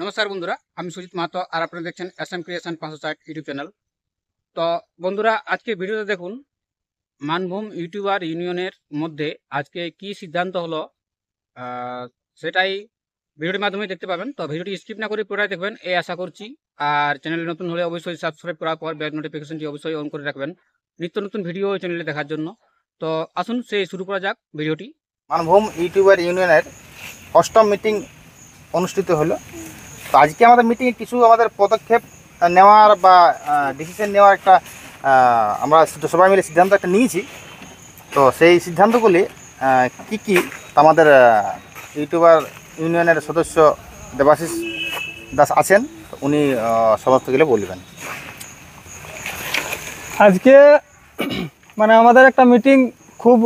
নমস্কার বন্ধুরা, আমি সুজিত মাহাতো আর আপনারা দেখছেন এসএম ক্রিয়েশন 560 ইউটিউব চ্যানেল। তো বন্ধুরা, আজকে ভিডিওতে দেখুন মানভূম ইউটিউবার ইউনিয়নের মধ্যে আজকে কি সিদ্ধান্ত হলো, সেটাই ভিডিওটির মাধ্যমে দেখতে পাবেন। তো ভিডিওটি স্কিপ না করে পুরোটাই দেখবেন এই আশা করছি। আর চ্যানেলে নতুন হলে অবশ্যই সাবস্ক্রাইব করার পর বেল নোটিফিকেশনটি অবশ্যই অন করে রাখবেন নিত্য নতুন ভিডিও এই চ্যানেলে দেখার জন্য। তো আসুন সেই শুরু করা যাক ভিডিওটি। মানভূম ইউটিউবার ইউনিয়নের অষ্টম মিটিং অনুষ্ঠিত হলো। তো আজকে আমাদের মিটিংয়ে কিছু আমাদের পদক্ষেপ নেওয়ার বা ডিসিশন নেওয়ার একটা আমরা সবাই মিলে সিদ্ধান্ত একটা নিয়েছি। তো সেই সিদ্ধান্তগুলি কি কি আমাদের ইউটিউবার ইউনিয়নের সদস্য দেবাশিস দাস আছেন, উনি সমস্ত গেলে বলবেন। আজকে মানে আমাদের একটা মিটিং খুব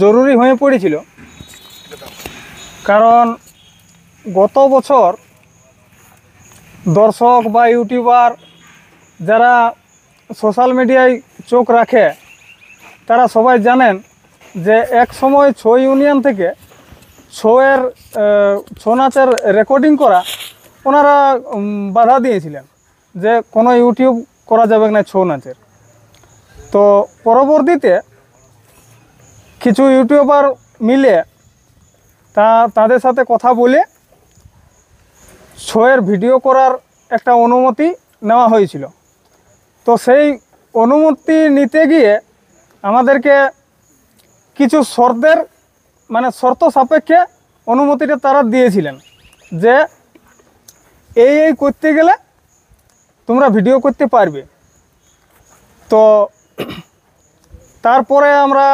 জরুরি হয়ে পড়েছিল, কারণ গত বছর দর্শক বা ইউটিউবার যারা সোশ্যাল মিডিয়ায় চোখ রাখে তারা সবাই জানেন যে এক সময় ছৌ ইউনিয়ন থেকে ছৌ নাচের রেকর্ডিং করা ওনারা বাধা দিয়েছিলেন যে কোনো ইউটিউব করা যাবে না ছৌ নাচের। তো পরবর্তীতে কিছু ইউটিউবার মিলে তাদের সাথে কথা বলে শোয়ের ভিডিও করার একটা অনুমতি নেওয়া হয়েছিল। তো সেই অনুমতি নিতে গিয়ে আমাদেরকে কিছু শর্ত সাপেক্ষে অনুমতিটা তারা দিয়েছিলেন যে এই করতে গেলে তোমরা ভিডিও করতে পারবে। তো তারপরে আমরা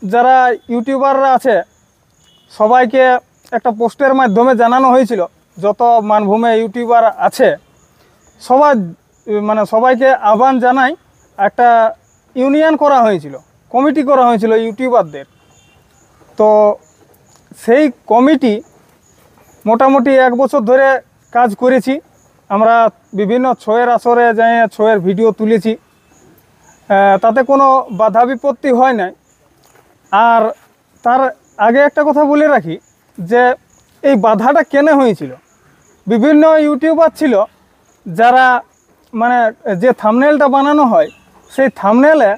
যারা ইউটিউবাররা আছে সবাইকে একটা পোস্টের মাধ্যমে জানানো হয়েছিল, যত মানভূমে ইউটিউবার আছে সবাইকে আহ্বান জানাই একটা ইউনিয়ন করা হয়েছিল, কমিটি করা হয়েছিল ইউটিউবারদের। তো সেই কমিটি মোটামুটি 1 বছর ধরে কাজ করেছি। আমরা বিভিন্ন ছৌয়ের আসরে যাই ছৌয়ের ভিডিও তুলেছি, তাতে কোনো বাধা বিপত্তি হয় নাই। আর তার আগে একটা কথা বলে রাখি যে এই বাধাটা কেন হয়েছিল, বিভিন্ন ইউটিউবার ছিল যারা যে থাম্বনেলটা বানানো হয় সেই থাম্বনেলে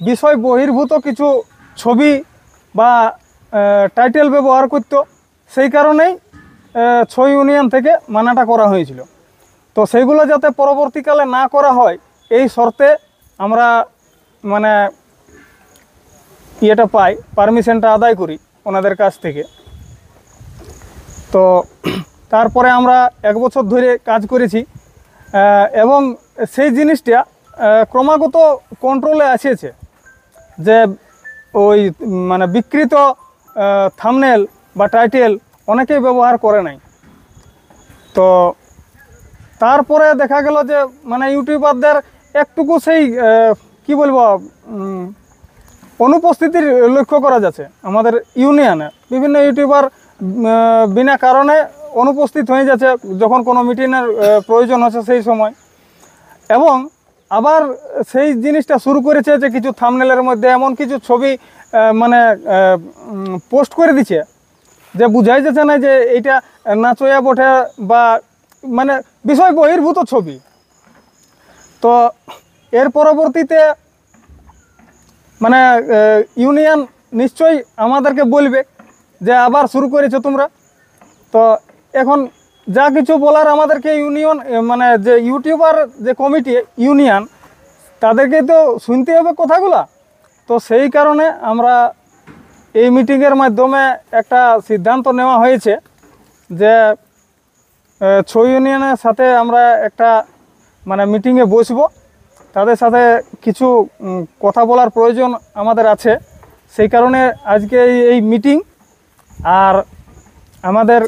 বিষয় বহির্ভূত কিছু ছবি বা টাইটেল ব্যবহার করত, সেই কারণেই ছৌ ইউনিয়ন থেকে মানাটা করা হয়েছিল। তো সেইগুলো যাতে পরবর্তীকালে না করা হয় এই শর্তে আমরা ইয়েটা পাই, পারমিশনটা আদায় করি ওনাদের কাছ থেকে। তো তারপরে আমরা 1 বছর ধরে কাজ করেছি এবং সেই জিনিসটা ক্রমাগত কন্ট্রোলে আসিয়েছে যে ওই বিকৃত থাম্বনেল বা টাইটেল অনেকেই ব্যবহার করে নাই। তো তারপরে দেখা গেল যে ইউটিউবারদের একটুকু সেই কি বলবো অনুপস্থিতির লক্ষ্য করা যাচ্ছে আমাদের ইউনিয়নে। বিভিন্ন ইউটিউবার বিনা কারণে অনুপস্থিত হয়ে যাচ্ছে যখন কোনো মিটিংয়ের প্রয়োজন হচ্ছে সেই সময়। এবং আবার সেই জিনিসটা শুরু করেছে যে কিছু থাম্বনেলের মধ্যে এমন কিছু ছবি পোস্ট করে দিচ্ছে যে বুঝাই যাচ্ছে না যে এইটা নাচয়া বটে বা বিষয় বহির্ভূত ছবি। তো এর পরবর্তীতে ইউনিয়ন নিশ্চয়ই আমাদেরকে বলবে যে আবার শুরু করেছো তোমরা। তো এখন যা কিছু বলার আমাদেরকে ইউনিয়ন যে ইউটিউবার যে কমিটি ইউনিয়ন তাদেরকে তো শুনতে হবে কথাগুলা। তো সেই কারণে আমরা এই মিটিংয়ের মাধ্যমে একটা সিদ্ধান্ত নেওয়া হয়েছে যে ছৌ ইউনিয়নের সাথে আমরা একটা মিটিংয়ে বসবো, তাদের সাথে কিছু কথা বলার প্রয়োজন আমাদের আছে। সেই কারণে আজকে এই মিটিং। আর আমাদের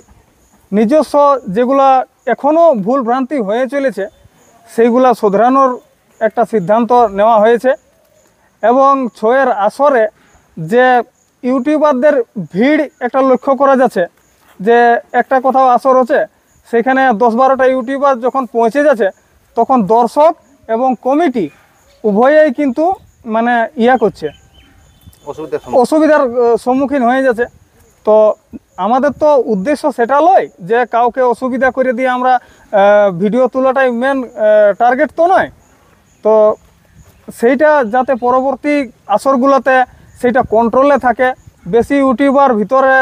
নিজস্ব যেগুলা এখনও ভুল ভ্রান্তি হয়ে চলেছে সেইগুলা শোধরানোর একটা সিদ্ধান্ত নেওয়া হয়েছে। এবং ছৌয়ের আসরে যে ইউটিউবারদের ভিড় একটা লক্ষ্য করা যাচ্ছে যে একটা কোথাও আসর হচ্ছে সেখানে 10-12টা ইউটিউবার যখন পৌঁছে যাচ্ছে তখন দর্শক এবং কমিটি উভয়েই কিন্তু করছে, অসুবিধার সম্মুখীন হয়ে যাচ্ছে। তো আমাদের তো উদ্দেশ্য সেটা লয় যে কাউকে অসুবিধা করে দিয়ে আমরা ভিডিও তোলাটাই মেন টার্গেট তো নয়। তো সেইটা যাতে পরবর্তী আসরগুলোতে সেইটা কন্ট্রোলে থাকে, বেশি ইউটিউবার ভিতরে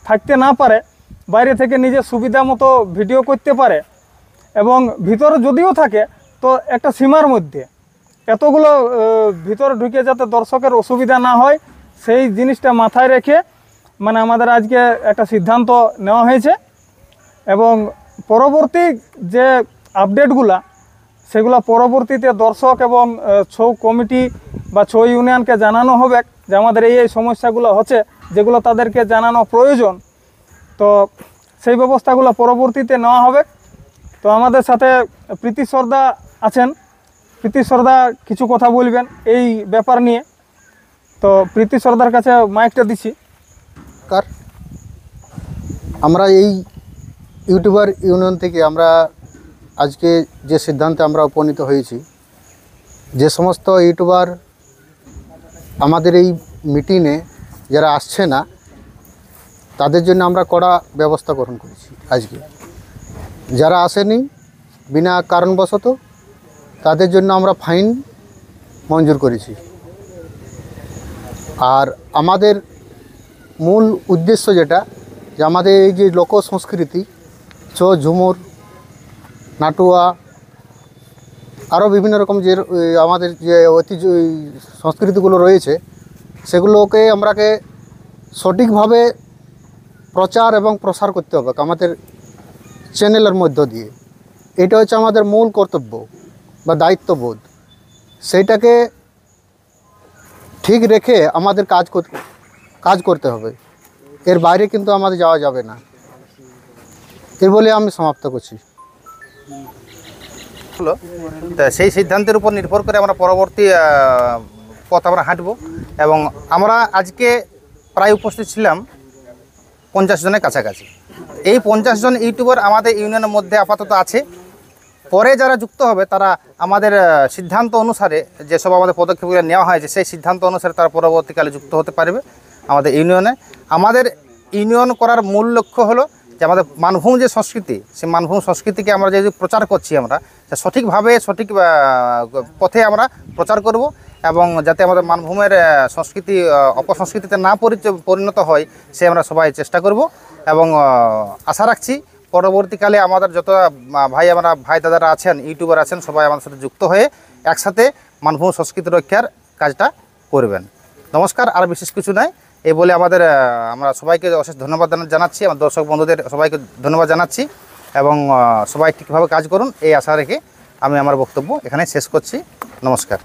থাকতে না পারে, বাইরে থেকে নিজের সুবিধা মতো ভিডিও করতে পারে, এবং ভিতরে যদিও থাকে তো একটা সীমার মধ্যে, এতগুলো ভিতরে ঢুকে যাতে দর্শকের অসুবিধা না হয় সেই জিনিসটা মাথায় রেখে মানে আমাদের আজকে একটা সিদ্ধান্ত নেওয়া হয়েছে। এবং পরবর্তী যে আপডেটগুলা সেগুলো পরবর্তীতে দর্শক এবং ছৌ কমিটি বা ছৌ ইউনিয়নকে জানানো হবে যে আমাদের এই সমস্যাগুলো হচ্ছে, যেগুলো তাদেরকে জানানো প্রয়োজন। তো সেই ব্যবস্থাগুলো পরবর্তীতে নেওয়া হবে। তো আমাদের সাথে প্রীতি সর্দা আছেন, প্রীতি সর্দা কিছু কথা বলবেন এই ব্যাপার নিয়ে। তো প্রীতি সর্দার কাছে মাইকটা দিচ্ছি। আমরা এই ইউটিউবার ইউনিয়ন থেকে আমরা আজকে যে সিদ্ধান্তে আমরা উপনীত হয়েছি, যে সমস্ত ইউটিউবার আমাদের এই মিটিংয়ে যারা আসছে না তাদের জন্য আমরা কড়া ব্যবস্থা গ্রহণ করেছি। আজকে যারা আসেনি বিনা কারণবশত তাদের জন্য আমরা ফাইন মঞ্জুর করেছি। আর আমাদের মূল উদ্দেশ্য যেটা, যে আমাদের এই যে লোক সংস্কৃতি, ছৌ, ঝুমুর, নাটুয়া, আরও বিভিন্ন রকম যে আমাদের যে ঐতিহ্য সংস্কৃতিগুলো রয়েছে সেগুলোকে আমরাকে সঠিকভাবে প্রচার এবং প্রসার করতে হবে আমাদের চ্যানেলের মধ্য দিয়ে। এটা হচ্ছে আমাদের মূল কর্তব্য বা দায়িত্ববোধ। সেইটাকে ঠিক রেখে আমাদের কাজ করতে হবে, এর বাইরে কিন্তু আমাদের যাওয়া যাবে না। এই বলে আমি সমাপ্ত করছি। হলো তা সেই সিদ্ধান্তের উপর নির্ভর করে আমরা পরবর্তী পথ আমরা হাঁটব। এবং আমরা আজকে প্রায় উপস্থিত ছিলাম 50 জনের কাছাকাছি। এই 50 জন ইউটিউবার আমাদের ইউনিয়নের মধ্যে আপাতত আছে। পরে যারা যুক্ত হবে তারা আমাদের সিদ্ধান্ত অনুসারে যেসব আমাদের পদক্ষেপগুলো নেওয়া হয়েছে সেই সিদ্ধান্ত অনুসারে তারা পরবর্তীকালে যুক্ত হতে পারবে আমাদের ইউনিয়নে। আমাদের ইউনিয়ন করার মূল লক্ষ্য হলো যে আমাদের মানভূম যে সংস্কৃতি, সেই মানভূম সংস্কৃতিকে আমরা যে প্রচার করছি আমরা সঠিকভাবে সঠিক পথে আমরা প্রচার করব, এবং যাতে আমাদের মানভূমের সংস্কৃতি অপসংস্কৃতিতে না পরিণত হয় সে আমরা সবাই চেষ্টা করব। এবং আশা রাখছি পরবর্তীকালে আমাদের যত ভাই দাদারা আছেন, ইউটিউবার আছেন, সবাই আমাদের সাথে যুক্ত হয়ে একসাথে মানভূম সংস্কৃতি রক্ষার কাজটা করবেন। নমস্কার, আর বিশেষ কিছু নাই। এই বলে আমরা সবাইকে অশেষ ধন্যবাদ জানাচ্ছি, আমার দর্শক বন্ধুদের সবাইকে ধন্যবাদ জানাচ্ছি, এবং সবাই ঠিকভাবে কাজ করুন এই আশা রেখে আমি আমার বক্তব্য এখানে শেষ করছি। নমস্কার।